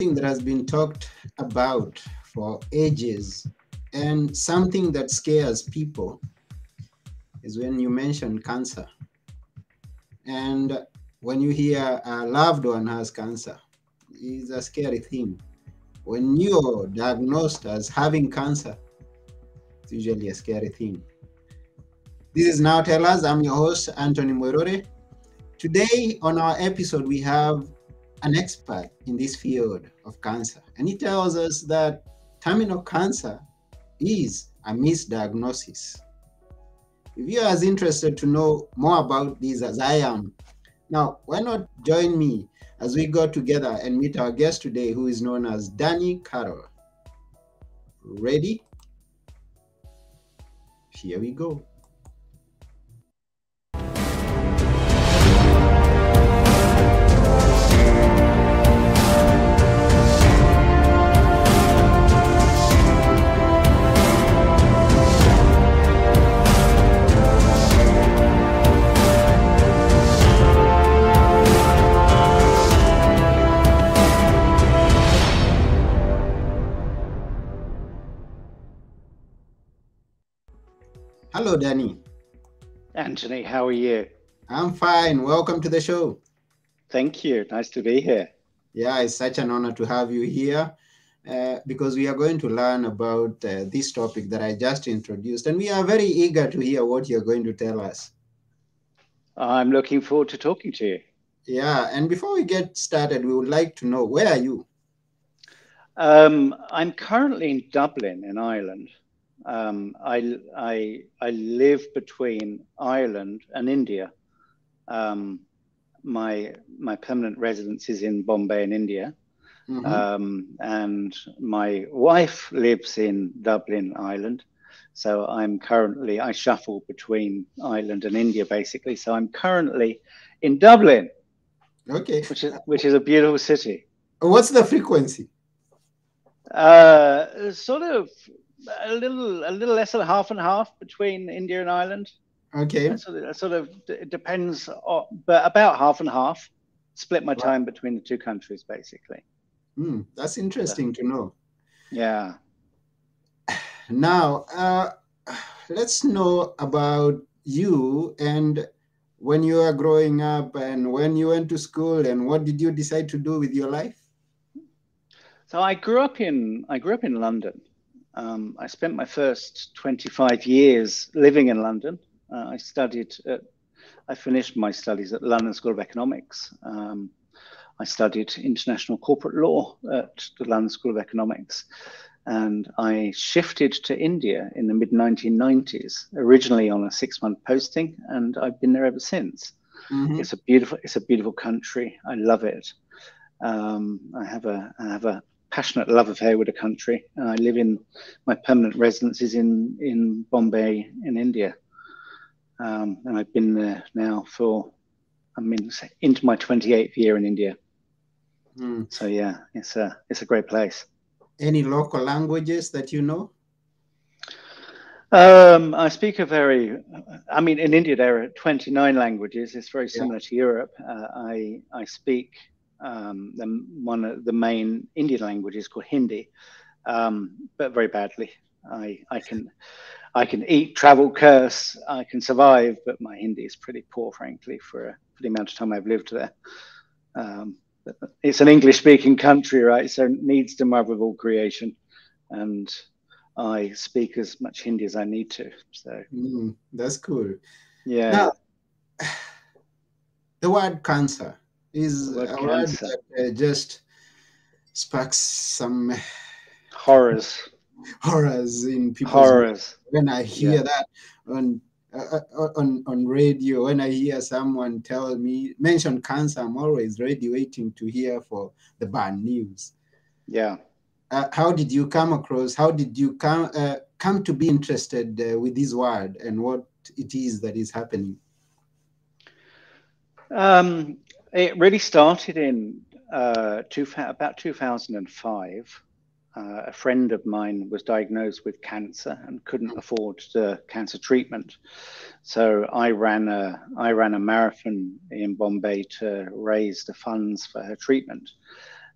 Thing that has been talked about for ages, and something that scares people is when you mention cancer. And when you hear a loved one has cancer, it's a scary thing. When you're diagnosed as having cancer, it's usually a scary thing. This is Now Tell Us. I'm your host, Anthony Morore. Today on our episode, we have an expert in this field of cancer, and he tells us that terminal cancer is a misdiagnosis. If you are as interested to know more about this as I am, now why not join me as we go together and meet our guest today, who is known as Danny Carroll. Ready? Here we go. Hello, Danny. Anthony, how are you? I'm fine. Welcome to the show. Thank you. Nice to be here. Yeah, it's such an honor to have you here because we are going to learn about this topic that I just introduced, and we are very eager to hear what you're going to tell us. I'm looking forward to talking to you. Yeah, and before we get started, we would like to know, where are you? I'm currently in Dublin, in Ireland. I live between Ireland and India. My permanent residence is in Bombay, in India, and my wife lives in Dublin, Ireland. So I shuffle between Ireland and India, basically. So I'm currently in Dublin, Okay. which is a beautiful city. What's the frequency? Sort of a little less than half and half between India and Ireland. Okay. It depends, but about half and half. Split my Wow. time between the two countries, basically. That's So, interesting to know. yeah. Now, let's know about you and when you were growing up and when you went to school and what did you decide to do with your life? So I grew up in London. I spent my first 25 years living in London. I finished my studies at London School of Economics. I studied international corporate law at the London School of Economics. And I shifted to India in the mid 1990s, originally on a 6-month posting, and I've been there ever since. Mm-hmm. It's a beautiful country. I love it. I have a passionate love affair with the country. My permanent residence is in Bombay, in India, and I've been there now into my 28th year in India. So yeah, it's a great place. Any local languages that you know? I speak in India there are 29 languages. It's very Yeah. similar to Europe. I speak one of the main Indian languages called Hindi, but very badly. I can eat, travel, curse. I can survive, but my Hindi is pretty poor, frankly, for the amount of time I've lived there. It's an English-speaking country, right? So it needs the mother of all creation, and I speak as much Hindi as I need to. So That's cool. yeah, Now, the word cancer is the word a word cancer, that just sparks some horrors in people's minds. horrors. When I Yeah, hear that on on radio, when I hear someone mention cancer, I'm always ready, waiting to hear for the bad news. yeah. How did you come across? How did you come to be interested with this word and what it is that is happening? It really started in about 2005. A friend of mine was diagnosed with cancer and couldn't afford the cancer treatment. So I ran a marathon in Bombay to raise the funds for her treatment.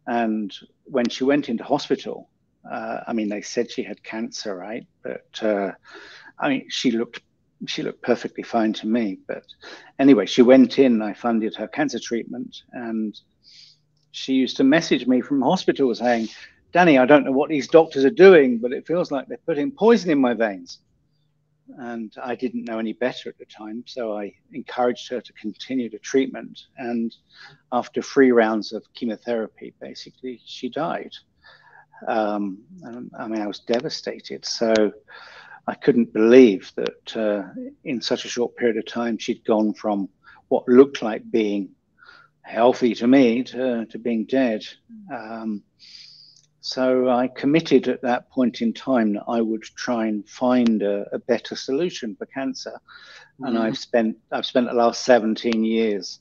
And when she went into hospital, I mean, they said she had cancer, right? But I mean, she looked perfectly fine to me. But anyway, she went in. I funded her cancer treatment, and she used to message me from hospital saying, "Danny, I don't know what these doctors are doing, but it feels like they're putting poison in my veins." And I didn't know any better at the time, so I encouraged her to continue the treatment. And after 3 rounds of chemotherapy, basically, she died. I mean, I was devastated. So I couldn't believe that in such a short period of time, she'd gone from what looked like being healthy to me to being dead. So I committed at that point in time that I would try and find a better solution for cancer. And I've spent the last 17 years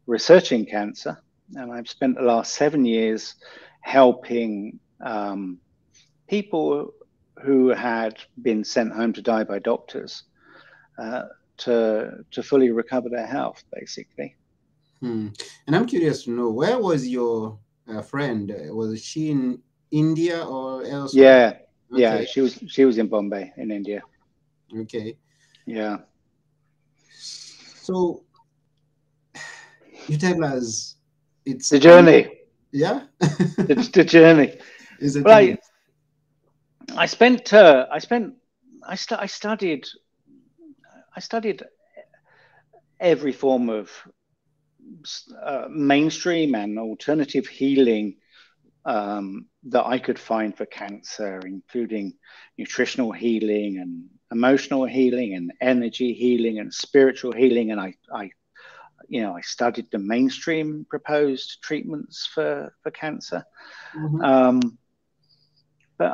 researching cancer, and I've spent the last 7 years helping people who had been sent home to die by doctors to fully recover their health, basically. And I'm curious to know, where was your friend? Was she in India or elsewhere? Yeah, Okay, she was in Bombay in India. okay. Yeah. So you tell us it's The journey. yeah, The journey. is it? Well, I studied every form of mainstream and alternative healing that I could find for cancer, including nutritional healing and emotional healing and energy healing and spiritual healing. And I studied the mainstream proposed treatments for cancer. But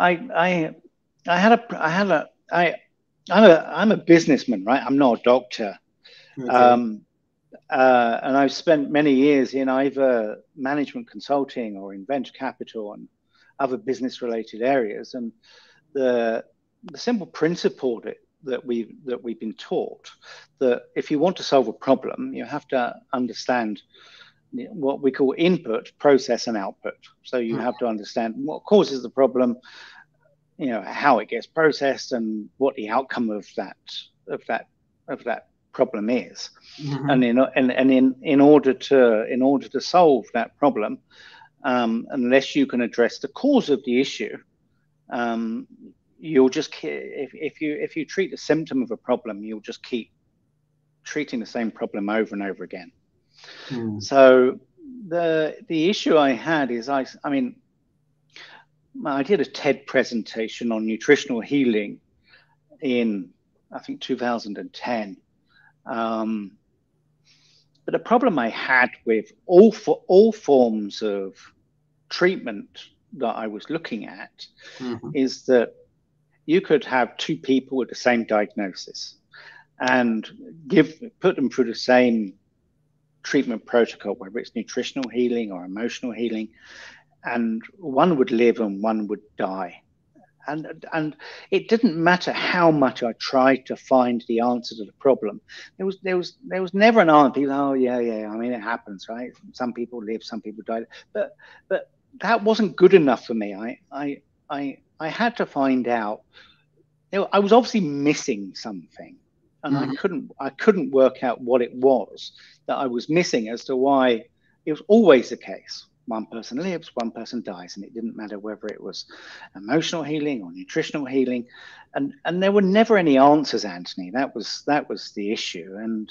I'm a businessman, right? I'm not a doctor. Okay. And I've spent many years in either management consulting or in venture capital and other business related areas. And the simple principle that we've been taught, that if you want to solve a problem, you have to understand what we call input, process, and output. So you have to understand what causes the problem, how it gets processed, and what the outcome of that problem is. And in order to solve that problem, unless you can address the cause of the issue, you'll just if you treat the symptom of a problem, you'll just keep treating the same problem over and over again. So the issue I had is I did a TED presentation on nutritional healing in, I think, 2010. But the problem I had with all forms of treatment that I was looking at is that you could have two people with the same diagnosis and put them through the same treatment protocol, whether it's nutritional healing or emotional healing, and one would live and one would die. And it didn't matter how much I tried to find the answer to the problem. There was never an answer. People, oh yeah. I mean, it happens, right? Some people live, some people die. But that wasn't good enough for me. I had to find out. I was obviously missing something, and I couldn't work out what it was that I was missing as to why it was always the case. One person lives, one person dies, and it didn't matter whether it was emotional healing or nutritional healing, and there were never any answers, Anthony. That was the issue, and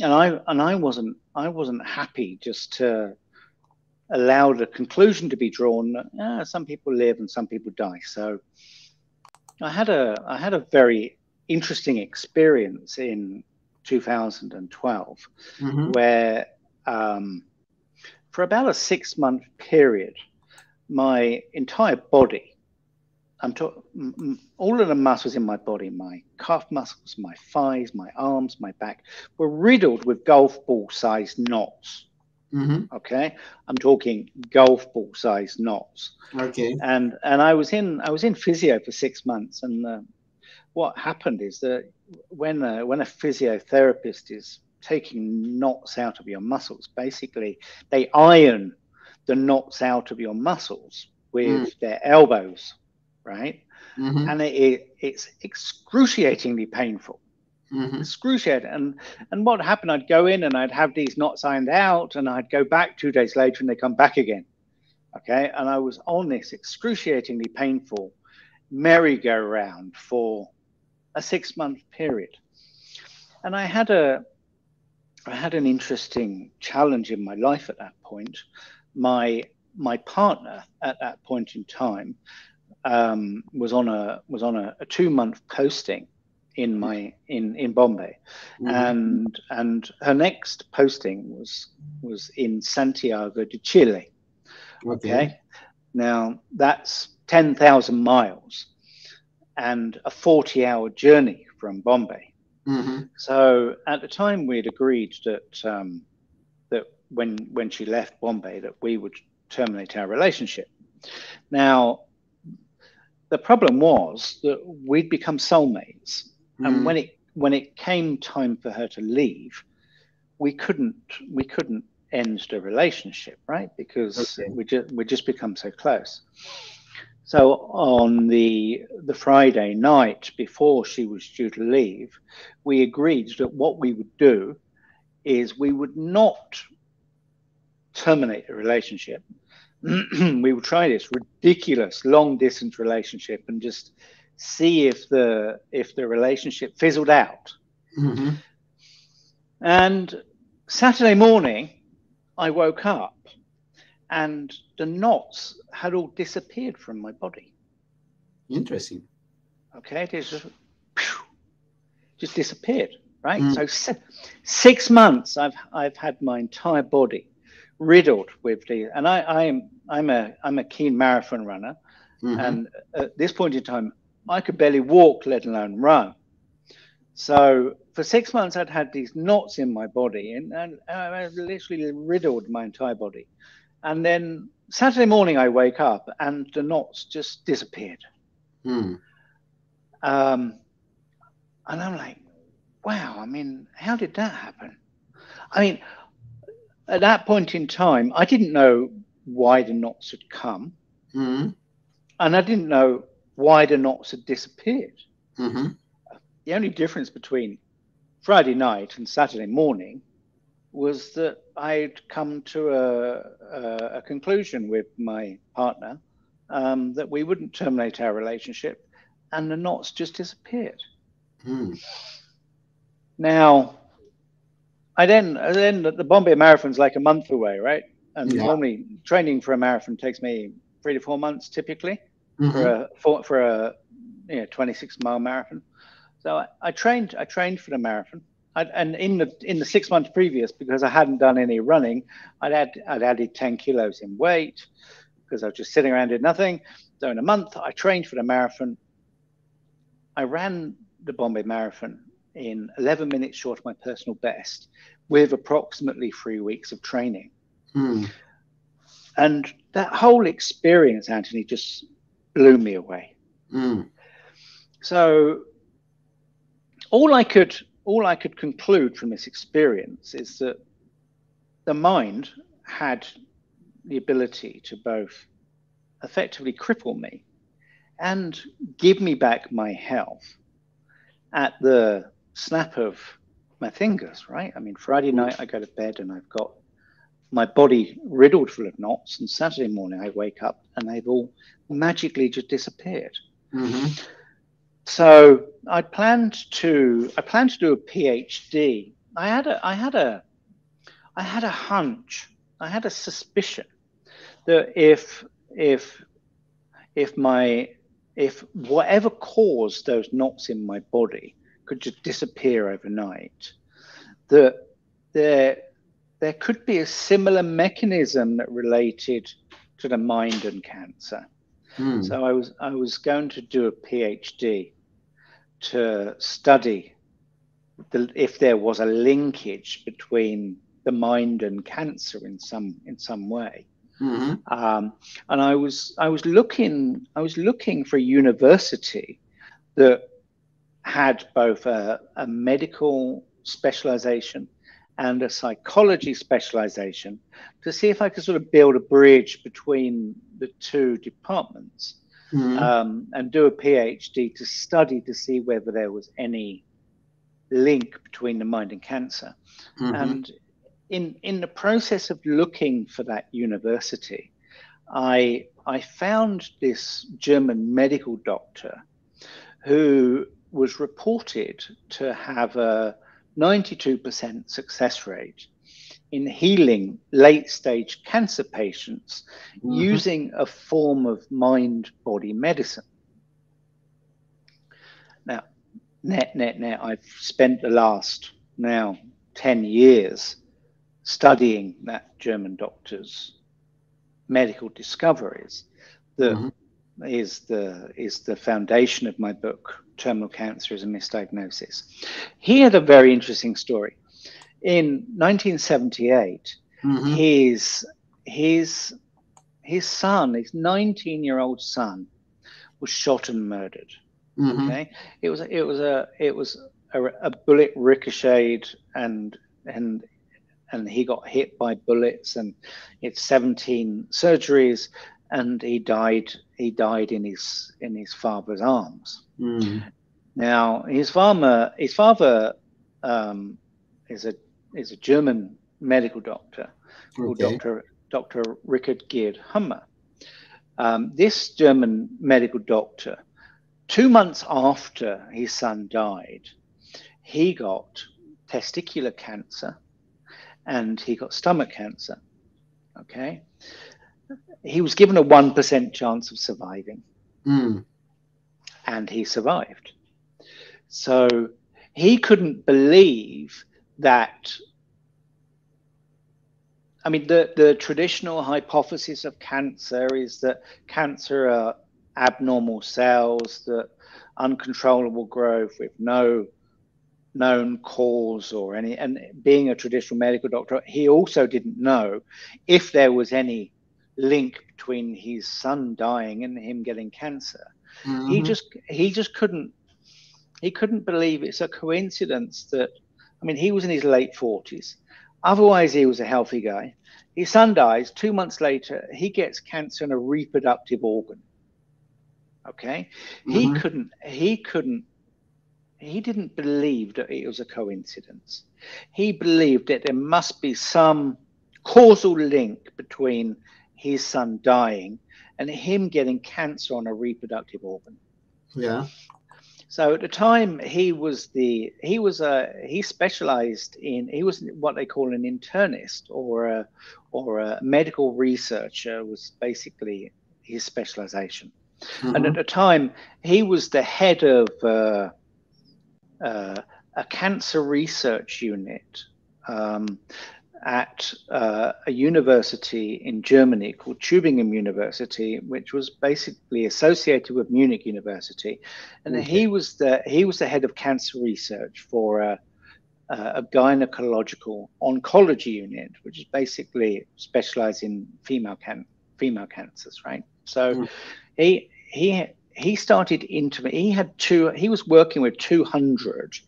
I wasn't happy just to allow the conclusion to be drawn that some people live and some people die. So I had a very interesting experience in 2012 where for about a 6-month period, my entire body, all of the muscles in my body, my calf muscles, my thighs, my arms, my back, were riddled with golf ball sized knots. Okay, I'm talking golf ball sized knots. Okay. And I was in physio for 6 months, and what happened is that when a physiotherapist is taking knots out of your muscles, basically they iron the knots out of your muscles with their elbows, right? Mm-hmm. And it's excruciatingly painful. Mm-hmm. Excruciating. And what happened, I'd go in and I'd have these knots ironed out, and I'd go back 2 days later and they come back again. Okay. And I was on this excruciatingly painful merry-go-round for a 6-month period. And I had an interesting challenge in my life at that point. My partner at that point in time was on a 2-month posting in Bombay, Mm-hmm. and her next posting was in Santiago de Chile. Okay. Okay, now that's 10,000 miles and a 40-hour journey from Bombay. Mm-hmm. So at the time, we had agreed that when she left Bombay, that we would terminate our relationship. Now, the problem was that we'd become soulmates, and Mm-hmm. when it came time for her to leave, we couldn't end the relationship, right? Because Okay. we just become so close. So on the Friday night before she was due to leave, we agreed that what we would do is we would not terminate the relationship. We would try this ridiculous long distance relationship and just see if the relationship fizzled out. Mm-hmm. And Saturday morning, I woke up and the knots had all disappeared from my body. Interesting. Okay, they just disappeared. Right. Mm-hmm. So 6 months, I've had my entire body riddled with the, and I'm a keen marathon runner, Mm-hmm. and at this point in time, I could barely walk, let alone run. So for 6 months, I'd had these knots in my body, and I literally riddled my entire body. And then Saturday morning, I wake up and the knots just disappeared. Mm. And I'm like, wow, I mean, how did that happen? I mean, at that point in time, I didn't know why the knots had come, Mm-hmm. and I didn't know why the knots had disappeared. Mm-hmm. The only difference between Friday night and Saturday morning was that I'd come to a conclusion with my partner that we wouldn't terminate our relationship, and the knots just disappeared. Mm. Now, then the Bombay Marathon's like a month away, right? And Yeah. normally training for a marathon takes me 3 to 4 months typically Mm-hmm. for a 26-mile marathon. So I trained for the marathon. And in the 6 months previous, because I hadn't done any running, I'd added 10 kilos in weight because I was just sitting around did nothing. So in a month, I trained for the marathon. I ran the Bombay Marathon in 11 minutes short of my personal best with approximately 3 weeks of training. Mm. And that whole experience, Anthony, just blew me away. Mm. So all I could conclude from this experience is that the mind had the ability to both effectively cripple me and give me back my health at the snap of my fingers, right? I mean, Friday night I go to bed and I've got my body riddled full of knots, and Saturday morning I wake up and they've all magically just disappeared. Mm-hmm. So I planned to do a PhD. I had a hunch, I had a suspicion that if whatever caused those knots in my body could just disappear overnight, that there could be a similar mechanism that related to the mind and cancer. Mm. So I was going to do a PhD to study if there was a linkage between the mind and cancer in some way. Mm-hmm. And I was looking for a university that had both a medical specialization and a psychology specialization to see if I could sort of build a bridge between the two departments, and do a PhD to study to see whether there was any link between the mind and cancer. And in the process of looking for that university, I found this German medical doctor who was reported to have a 92% success rate in healing late stage cancer patients using a form of mind body medicine. Now, net, I've spent the last now 10 years studying that German doctor's medical discoveries that is the foundation of my book, Terminal Cancer is a Misdiagnosis. He had a very interesting story. In 1978, his son, his 19-year-old son, was shot and murdered. Okay, it was a bullet ricocheted and he got hit by bullets, and it's 17 surgeries, and he died in his father's arms. Now his father is a German medical doctor called Dr. Richard Gerd Hummer. This German medical doctor, 2 months after his son died, he got testicular cancer and he got stomach cancer. Okay, he was given a 1% chance of surviving, and he survived. So he couldn't believe that. I mean, the traditional hypothesis of cancer is that cancer are abnormal cells, that uncontrollable growth with no known cause or any. And being a traditional medical doctor, he also didn't know if there was any link between his son dying and him getting cancer. He just couldn't believe it's a coincidence that. I mean, he was in his late 40s. Otherwise, he was a healthy guy. His son dies. 2 months later, he gets cancer in a reproductive organ. Okay, he didn't believe that it was a coincidence. He believed that there must be some causal link between his son dying and him getting cancer on a reproductive organ. Yeah. So at the time, he was specialized in, he was what they call an internist, or a medical researcher was basically his specialization. And at the time, he was the head of a cancer research unit at a university in Germany called Tübingen University, which was basically associated with Munich University. And he was the head of cancer research for a gynecological oncology unit, which is basically specialized in female cancers, right? So he started he was working with 200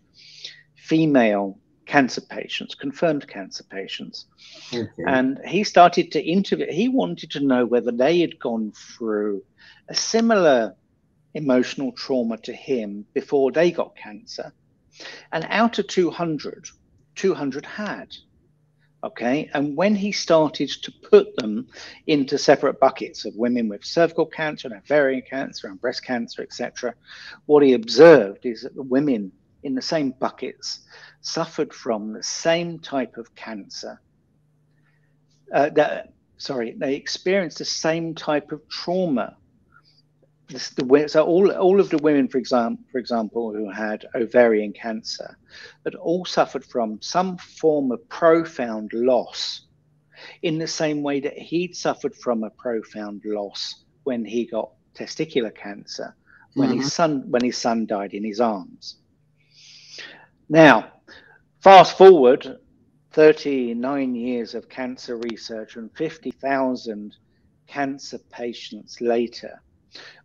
female cancer patients, confirmed cancer patients. And he started to interview. He wanted to know whether they had gone through a similar emotional trauma to him before they got cancer. And out of 200 had. Okay, and when he started to put them into separate buckets of women with cervical cancer and ovarian cancer and breast cancer, etc., what he observed is that the women in the same buckets suffered from the same type of cancer. They experienced the same type of trauma. So all of the women, for example, who had ovarian cancer, had all suffered from some form of profound loss, in the same way that he'd suffered from a profound loss when he got testicular cancer, when his son died in his arms. Now, fast forward 39 years of cancer research and 50,000 cancer patients later,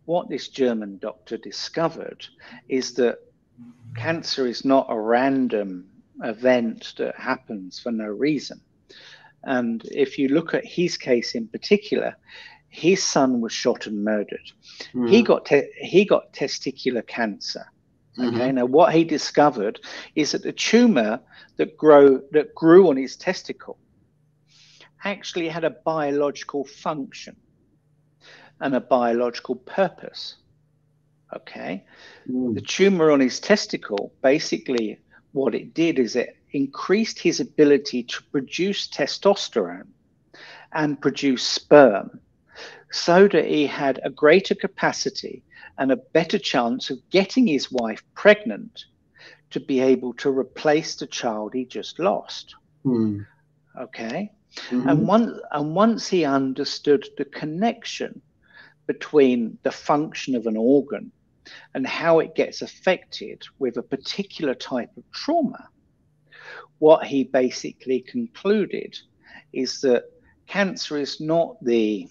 what this German doctor discovered is that cancer is not a random event that happens for no reason. And if you look at his case in particular, his son was shot and murdered. He got testicular cancer. Okay, now what he discovered is that the tumor that grew on his testicle actually had a biological function and a biological purpose. Okay, the tumor on his testicle, basically what it did is it increased his ability to produce testosterone and produce sperm, so that he had a greater capacity and a better chance of getting his wife pregnant to be able to replace the child he just lost. Okay. And once he understood the connection between the function of an organ and how it gets affected with a particular type of trauma, what he basically concluded is that cancer is not the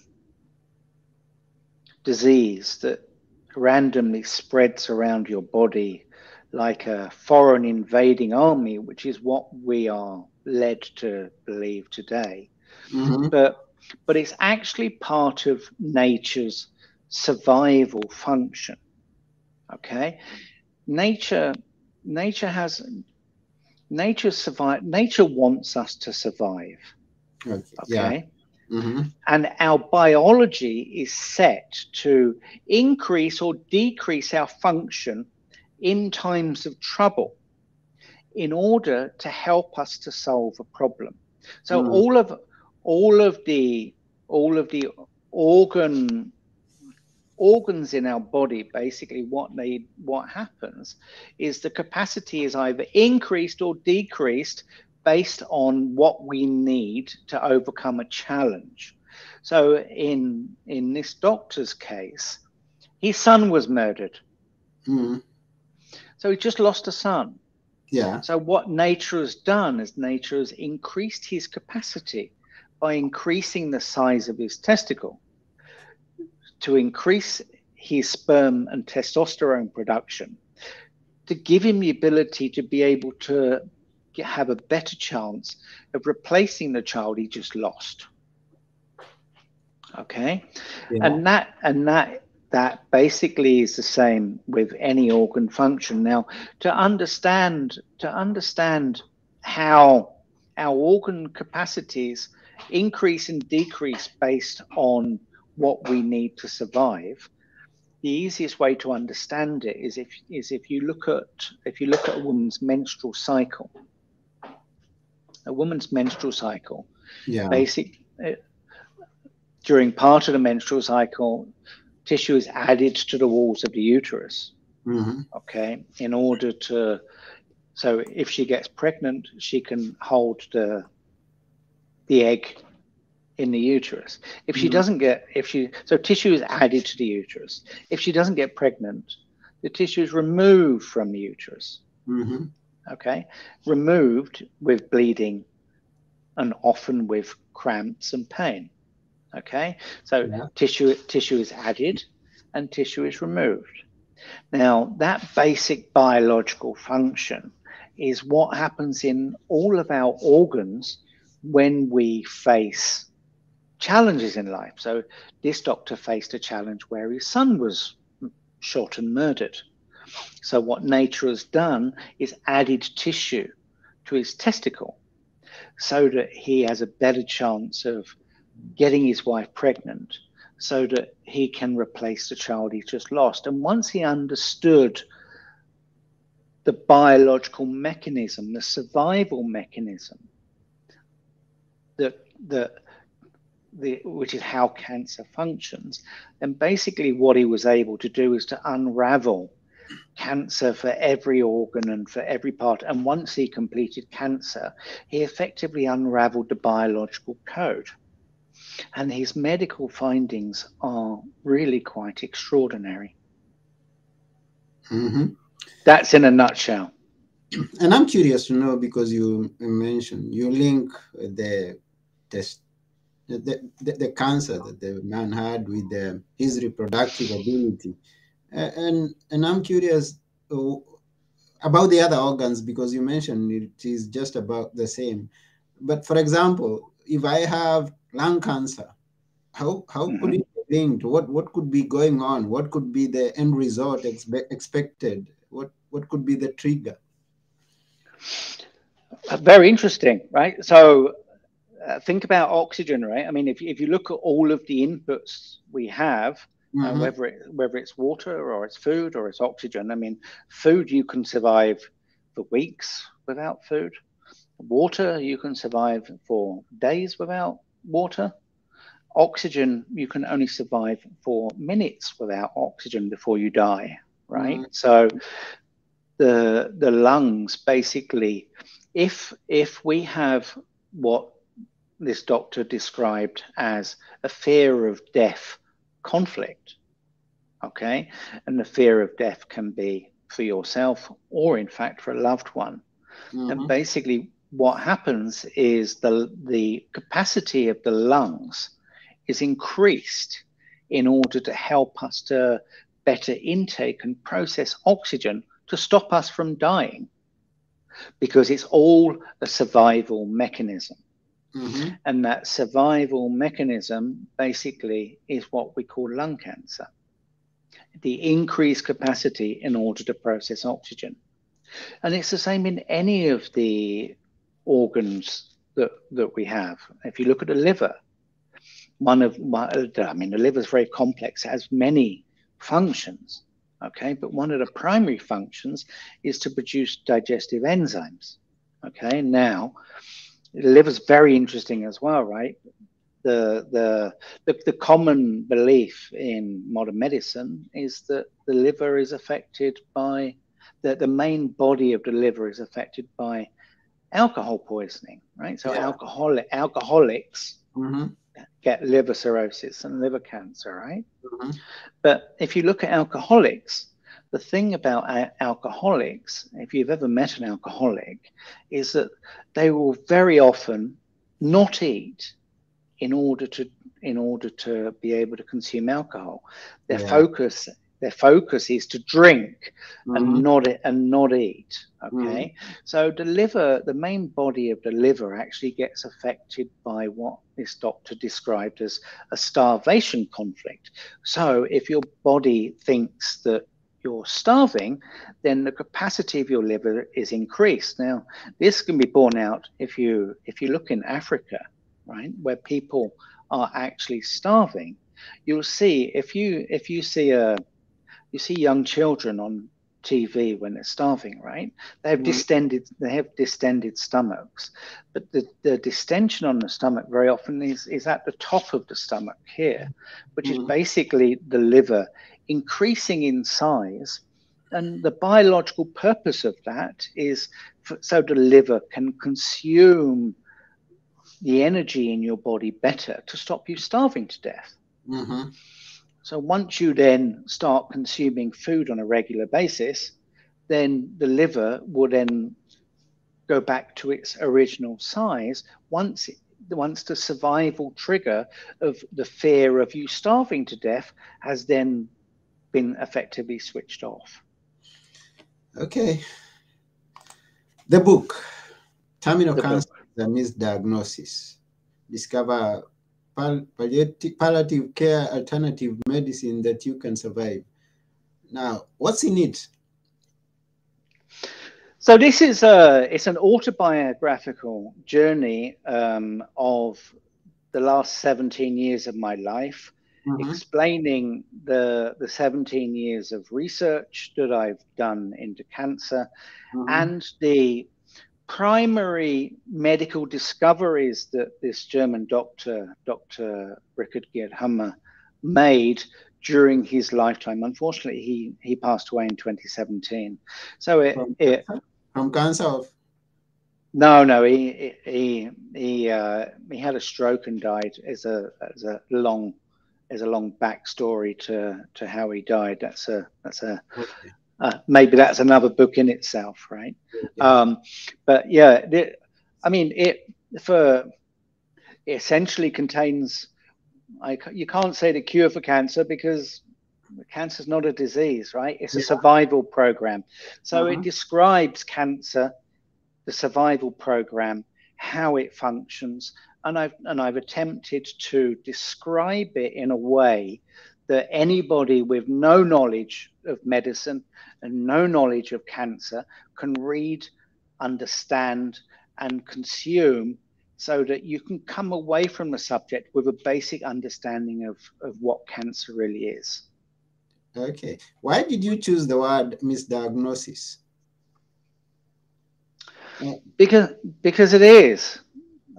disease that randomly spreads around your body like a foreign invading army, which is what we are led to believe today. But it's actually part of nature's survival function. Okay, nature wants us to survive. Okay. And our biology is set to increase or decrease our function in times of trouble in order to help us to solve a problem. So all of the organs in our body, basically what happens is the capacity is either increased or decreased based on what we need to overcome a challenge. So in this doctor's case, his son was murdered. So he just lost a son. Yeah. So what nature has done is nature has increased his capacity by increasing the size of his testicle to increase his sperm and testosterone production, to give him the ability to be able to have a better chance of replacing the child he just lost. Okay. Yeah. And that basically is the same with any organ function. Now, to understand how our organ capacities increase and decrease based on what we need to survive, the easiest way to understand it is if you look at a woman's menstrual cycle. A woman's menstrual cycle, during part of the menstrual cycle, tissue is added to the walls of the uterus. Okay, in order to, so if she gets pregnant, she can hold the egg in the uterus. If she doesn't get, so tissue is added to the uterus. If she doesn't get pregnant, the tissue is removed from the uterus. Okay, removed with bleeding and often with cramps and pain. Okay, so tissue is added and tissue is removed. Now, that basic biological function is what happens in all of our organs when we face challenges in life. So this doctor faced a challenge where his son was shot and murdered. So what nature has done is added tissue to his testicle so that he has a better chance of getting his wife pregnant, so that he can replace the child he's just lost. And once he understood the biological mechanism, the survival mechanism, which is how cancer functions, then basically what he was able to do is to unravel cancer for every organ and for every part. And once he completed cancer, he effectively unraveled the biological code. And his medical findings are really quite extraordinary. That's in a nutshell. And I'm curious to know, because you mentioned, you link the cancer that the man had with his reproductive ability. And I'm curious, about the other organs, because you mentioned it is just about the same. But for example, if I have lung cancer, how could Mhm. it be linked? What could be going on? What could be the end result expected? What could be the trigger? Very interesting, right? So think about oxygen, right? I mean, if you look at all of the inputs we have, Mm-hmm. whether it's water or it's food or it's oxygen. I mean, food you can survive for weeks without food. Water you can survive for days without water. Oxygen you can only survive for minutes without oxygen before you die, right? So the lungs basically, if we have what this doctor described as a fear of death conflict, okay, and the fear of death can be for yourself or in fact for a loved one, and Mm-hmm. basically what happens is the capacity of the lungs is increased in order to help us to better intake and process oxygen to stop us from dying, because it's all a survival mechanism. Mm-hmm. And that survival mechanism basically is what we call lung cancer, the increased capacity in order to process oxygen. And it's the same in any of the organs that we have. If you look at the liver, I mean, the liver is very complex, it has many functions, okay? But one of the primary functions is to produce digestive enzymes, okay? Now, the liver is very interesting as well, right? The common belief in modern medicine is that the liver is affected by the main body of the liver is affected by alcohol poisoning, right? So Yeah. alcoholics Mm-hmm. get liver cirrhosis and liver cancer, right? Mm-hmm. But if you look at alcoholics, the thing about alcoholics, if you've ever met an alcoholic, is that they will very often not eat in order to be able to consume alcohol. Their Yeah. focus their focus is to drink Mm-hmm. and not eat. Mm-hmm. Okay, so the liver, the main body of the liver, actually gets affected by what this doctor described as a starvation conflict. So if your body thinks that you're starving, then the capacity of your liver is increased. Now, this can be borne out if you look in Africa, right, where people are actually starving. You'll see if you see young children on TV when they're starving, right? They have distended stomachs, but the distension on the stomach very often is at the top of the stomach here, which is Mm-hmm. basically the liver increasing in size. And the biological purpose of that is so the liver can consume the energy in your body better to stop you starving to death. Mm-hmm. So once you then start consuming food on a regular basis, then the liver will then go back to its original size once the survival trigger of the fear of you starving to death has then been effectively switched off. Okay. The book, Terminal The Cancer, book. the Misdiagnosis. Discover palliative care alternative medicine that you can survive. Now, what's in it? So this is it's an autobiographical journey of the last 17 years of my life, Mm-hmm. explaining the 17 years of research that I've done into cancer Mm-hmm. and the primary medical discoveries that this German doctor, Dr. Richard Hammer, made during his lifetime. Unfortunately, he passed away in 2017. So From it cancer? From cancer of. no, he had a stroke and died. As a long backstory to how he died. That's a Okay. maybe that's another book in itself, right? Okay. Um, but yeah, I mean it essentially contains. You can't say the cure for cancer because Cancer's not a disease, right? It's a Yeah. survival program. So it Uh-huh. describes cancer, the survival program, how it functions, and I've attempted to describe it in a way that anybody with no knowledge of medicine and no knowledge of cancer can read, understand, and consume, so that you can come away from the subject with a basic understanding of what cancer really is. Okay. Why did you choose the word misdiagnosis? Uh, Because it is.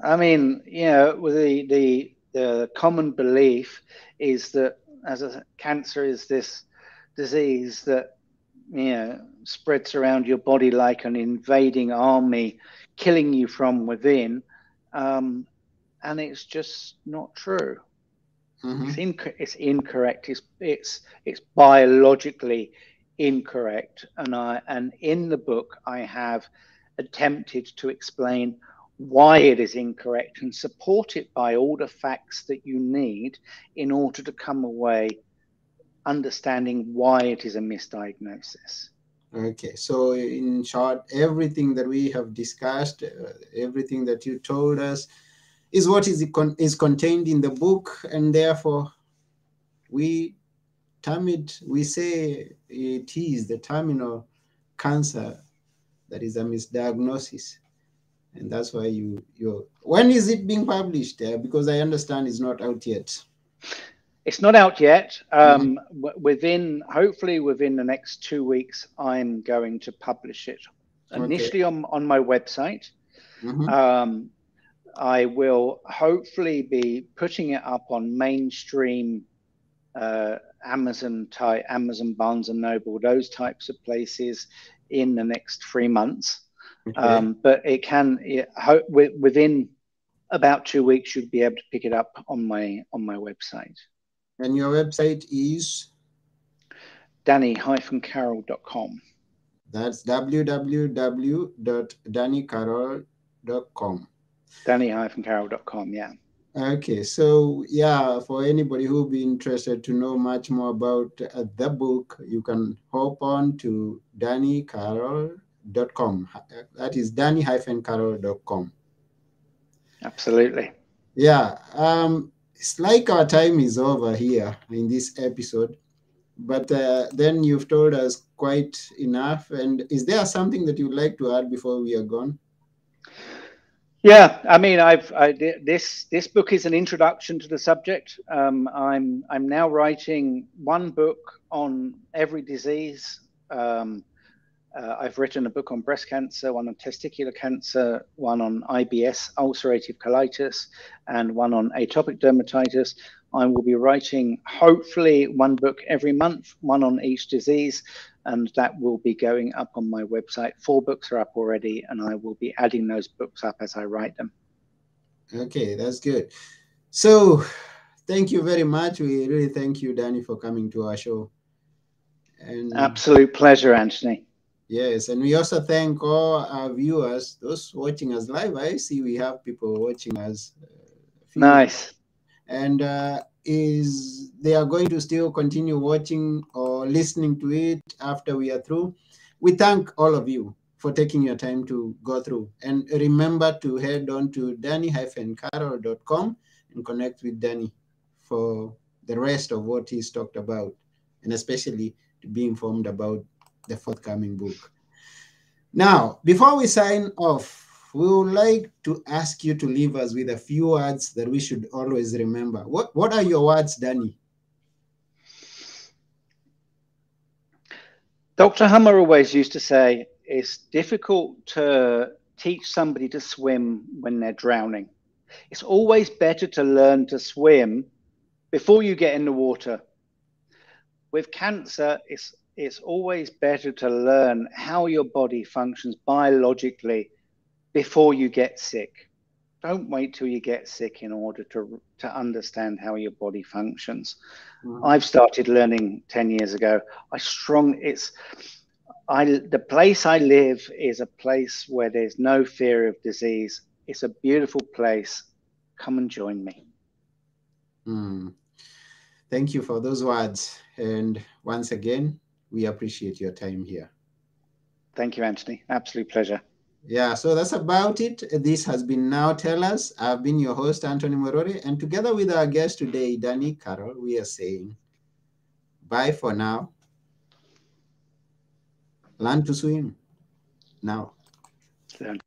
I mean, you know, the common belief is that as a cancer is this disease that, you know, spreads around your body like an invading army, killing you from within, and it's just not true. mhm. It's incorrect. It's biologically incorrect. And in the book I have attempted to explain why it is incorrect and support it by all the facts that you need in order to come away understanding why it is a misdiagnosis. Okay. So, in short, everything that we have discussed, everything that you told us, is what is contained in the book, and therefore we we say it is the terminal cancer that is a misdiagnosis, and that's why you. When is it being published? Because I understand it's not out yet. It's not out yet. Mhm. Hopefully within the next 2 weeks, I'm going to publish it Okay. initially on my website. Hmm. Um, I will hopefully be putting it up on mainstream Amazon, Barnes and Noble, those types of places in the next 3 months. Okay. But within about 2 weeks, you'd be able to pick it up on my website. And your website is, Danny-Carroll.com. that's www.dannycarroll.com. Danny-Carroll.com, yeah. Okay, so yeah, for anybody who be interested to know much more about the book, you can hop on to dannycarroll.com. That is danny-carroll.com. Absolutely. Yeah, it's like our time is over here in this episode, but then you've told us quite enough. And is there something that you'd like to add before we are gone? Yeah, I mean, this book is an introduction to the subject. I'm now writing one book on every disease. I've written a book on breast cancer, one on testicular cancer, one on IBS, ulcerative colitis, and one on atopic dermatitis. I will be writing hopefully one book every month, one on each disease, and that will be going up on my website. 4 books are up already, and I will be adding those books up as I write them. Okay, that's good. So, thank you very much. We really thank you, Danny, for coming to our show. And Absolute pleasure, Anthony. yes, and we also thank all our viewers, those watching us live. I see we have people watching us, a few, Nice. and is they are going to still continue watching or listening to it after we are through. We thank all of you for taking your time to go through, and remember to head on to danny-carroll.com and connect with Danny for the rest of what he's talked about, and especially to be informed about the forthcoming book. Now, before we sign off, we would like to ask you to leave us with a few words that we should always remember. What are your words, Danny? Dr. Hummer always used to say, it's difficult to teach somebody to swim when they're drowning. It's always better to learn to swim before you get in the water. With cancer, it's always better to learn how your body functions biologically before you get sick. Don't wait till you get sick in order to understand how your body functions. I've started learning 10 years ago. The place I live is a place where there's no fear of disease. It's a beautiful place. Come and join me. Thank you for those words. And once again, we appreciate your time here. Thank you, Anthony. Absolute pleasure. Yeah, so that's about it. This has been Now Tell Us. I've been your host, Anthony Morore, and together with our guest today, Danny Carroll, we are saying bye for now. Learn to swim now. Learn